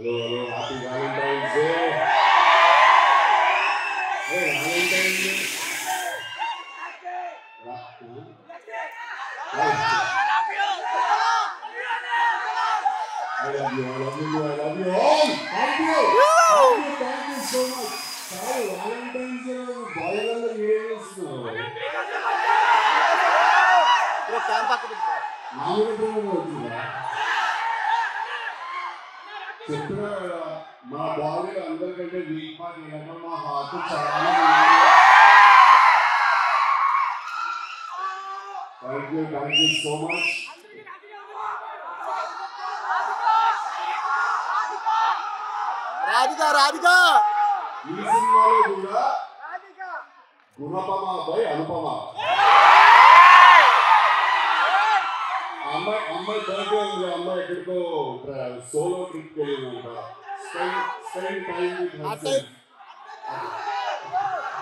Hello, hello, happy Valentine's Day. Hey, Valentine's Day. I love you, I love you, I love you all. Thank you. Thank you so much. Sorry, Valentine's Day boygalu ఏం చేస్తున్నారు? ఇప్పుడు camp అక్కడ చెప్పినా మా బాడీలో అందరికంటే week part ఏంటంటే మా హార్ట్ చాలా thank you so much. Radhika ఈ సినిమాలో కూడా గుణపమ బై అనుపమ అమ్మాయి బర్త్డే ఉంది. అమ్మాయి ఎక్కడికో సోలో ట్రిప్ వెళ్ళిందంట. Spend time with herself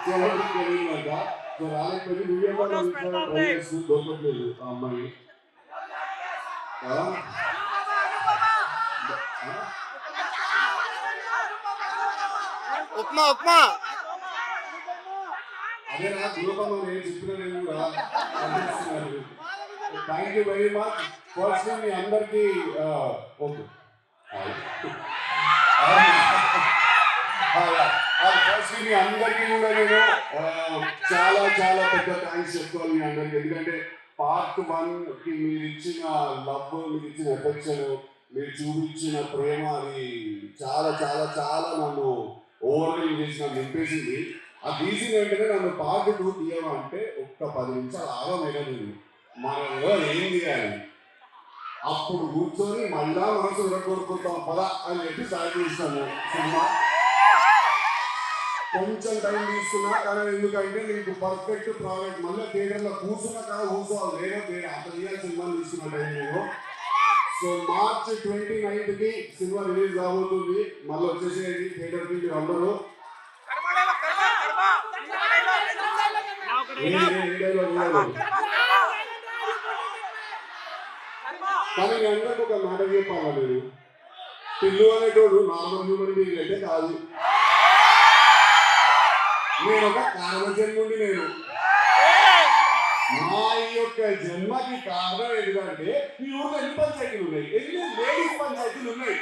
solo trip వెళ్ళిందంట. సో రాలేకపోయి వీడియో కాల్ ట్రై చేస్తూ దొరకట్లేదు ఆ అమ్మాయి. ఉప్మా అదే నా గుణపమ నేను చెప్పిన నేను కూడా అందిస్తున్నారు. Thank you very much. First మీ అందరికీ ఓకే ఫస్ట్ మీ అందరికీ కూడా నేను చాలా చాలా పెద్ద థ్యాంక్స్ చెప్పుకోవాలి మీ అందరికీ. ఎందుకంటే పార్ట్ 1కి మీరు ఇచ్చిన లవ్, మీరు ఇచ్చిన ఎఫెక్షన్, మీరు చూపించిన ప్రేమ అది చాలా చాలా చాలా నన్ను ఓవర్వెల్మ్ చేసి నన్ను నింపేసింది. ఆ తీసిన వెంటనే నన్ను పార్ట్ 2 తీయమంటే ఒక్క 10 నిమిషాలు ఆగమేగా నేను మనలో ఏం చేయాలి. అప్పుడు కూర్చొని మళ్ళా మనసు విరగొడుకుంటాం పదా అని చెప్పి స్టార్ట్ చేస్తాను సినిమా. కొంచెం టైం తీసుకున్నా కానీ ఎందుకంటే నీకు పర్ఫెక్ట్ ప్రోడక్ట్ మళ్ళీ థియేటర్లో కూర్చున్నా కదా కూర్చోవాలి లేదో అంత రియల్ సినిమా తీసుకున్న టైం నేను. సో మార్చ్ 29కి సినిమా రిలీజ్ కాబోతుంది. మళ్ళీ వచ్చేసేయండి థియేటర్కి మీరు అందరూ. కానీ మీ అందరికి ఒక మాట చెప్పాలా, నేను పిల్లు అనేటోడు నార్మల్ హ్యూమన్ బీయింగ్ అయితే కాదు. నేను ఒక కారణజన్ముండి. నేను మా యొక్క జన్మకి కారణం ఎందుకంటే ఈ ఊళ్ళో ఎన్ని పంచాయతీలు ఉన్నాయి, ఎన్ని లేడీస్ పంచాయతీలు ఉన్నాయి.